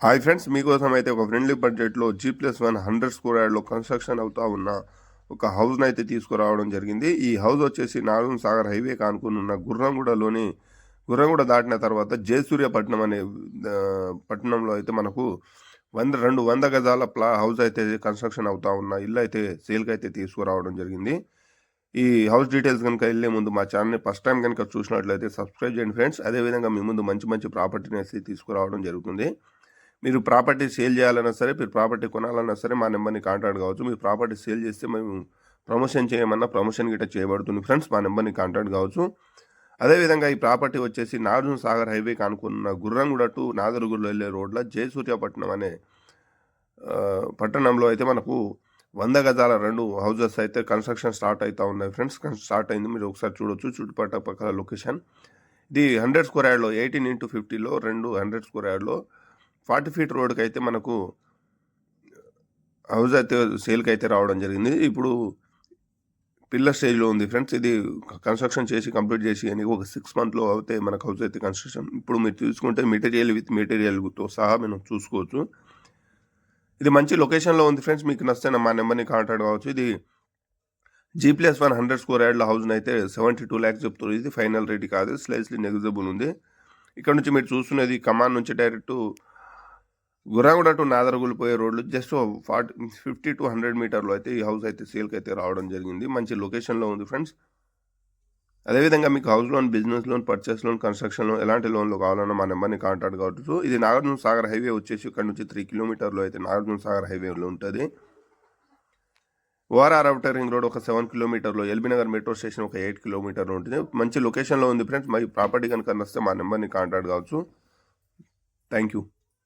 Hi friends, మీకోసం అయితే ఒక ఫ్రెండ్లీ బడ్జెట్లో G+1 100 స్క్వేర్ యార్డ్లో కన్స్ట్రక్షన్ అవుతా ఉన్న ఒక హౌస్ని అయితే తీసుకురావడం జరిగింది. ఈ హౌస్ వచ్చేసి నాగార్జున సాగర్ హైవే కానుకుని ఉన్న గుర్రంగూడ దాటిన తర్వాత జయసూర్యపట్నం అనే పట్టణంలో అయితే మనకు 200 గజాల హౌస్ అయితే కన్స్ట్రక్షన్ అవుతా ఉన్న ఇల్లు అయితే సేల్కి అయితే తీసుకురావడం జరిగింది. ఈ హౌస్ డీటెయిల్స్ కనుక వెళ్ళే ముందు మా ఛానల్ని ఫస్ట్ టైం కనుక చూసినట్లయితే సబ్స్క్రైబ్ చేయండి ఫ్రెండ్స్. అదేవిధంగా మీ ముందు మంచి మంచి ప్రాపర్టీని అయితే తీసుకురావడం జరుగుతుంది. మీరు ప్రాపర్టీ సేల్ చేయాలన్నా సరే, మీరు ప్రాపర్టీ కొనాలన్నా సరే మా నెంబర్ని కాంటాక్ట్ కావచ్చు. మీరు ప్రాపర్టీ సేల్ చేస్తే మేము ప్రమోషన్ చేయమన్నా ప్రమోషన్ గిట్ట చేయబడుతుంది ఫ్రెండ్స్. మా నెంబర్ని కాంటాక్ట్ కావచ్చు. అదేవిధంగా ఈ ప్రాపర్టీ వచ్చేసి నాగార్జున సాగర్ హైవే కానుకున్న గుర్రంగూడ టు నాగరుగురు వెళ్ళే రోడ్లో జయసూర్యపట్నం అనే పట్టణంలో అయితే మనకు 100 గజాల 2 హౌజెస్ అయితే కన్స్ట్రక్షన్ స్టార్ట్ అవుతూ ఉన్నాయి ఫ్రెండ్స్. స్టార్ట్ అయింది, మీరు ఒకసారి చూడొచ్చు చుట్టుపక్కల లొకేషన్. ఇది 100 స్క్వేర్ యార్డ్లో 18x50లో 100 స్క్వేర్ యార్డ్లో 40 ఫీట్ రోడ్కి అయితే మనకు హౌస్ అయితే సేల్కి అయితే రావడం జరిగింది. ఇప్పుడు పిల్లర్ స్టేజ్లో ఉంది ఫ్రెండ్స్. ఇది కన్స్ట్రక్షన్ చేసి కంప్లీట్ చేసి అని ఒక 6 మంత్లో అయితే మనకు హౌస్ అయితే కన్స్ట్రక్షన్. ఇప్పుడు మీరు చూసుకుంటే మెటీరియల్తో సహా మనం చూసుకోవచ్చు. ఇది మంచి లొకేషన్లో ఉంది ఫ్రెండ్స్. మీకు నచ్చితే మా నెంబర్ని కాంటాక్ట్ కావచ్చు. ఇది G+1 100 స్క్వేర్ యార్డ్ల హౌస్ని అయితే 72 lakhs చెప్తారు. ఇది ఫైనల్ రేట్ కాదు, స్లైస్లీ నెగ్జిబుల్ ఉంది. ఇక్కడ నుంచి మీరు చూస్తున్నది కమాన్ నుంచి డైరెక్ట్ గుర్రంగూడ టు నాదరగులు పోయే రోడ్లు జస్ట్ 50 to 100 మీటర్లో అయితే ఈ హౌస్ అయితే సేల్కి అయితే రావడం జరిగింది. మంచి లొకేషన్లో ఉంది ఫ్రెండ్స్. అదేవిధంగా మీకు house loan, business loan, purchase loan, construction loan ఎలాంటి లోన్లు కావాలన్నా మా నెంబర్ని కాంటాక్ట్ కావచ్చు. ఇది నాగార్జున సాగర్ హైవే వచ్చేసి ఇక్కడ నుంచి 3 కిలోమీటర్లో అయితే నాగార్జున సాగర్ హైవేలో ఉంటుంది. ఓఆర్ఆర్ అవుటర్ రింగ్ రోడ్ ఒక 7 కిలోమీటర్లో, ఎల్బీ నగర్ మెట్రో స్టేషన్ ఒక 8 కిలోమీటర్లో ఉంటుంది. మంచి లొకేషన్లో ఉంది ఫ్రెండ్స్. మరి ప్రాపర్టీ కనుక నచ్చితే మా నెంబర్ని కాంటాక్ట్ కావచ్చు. Thank you.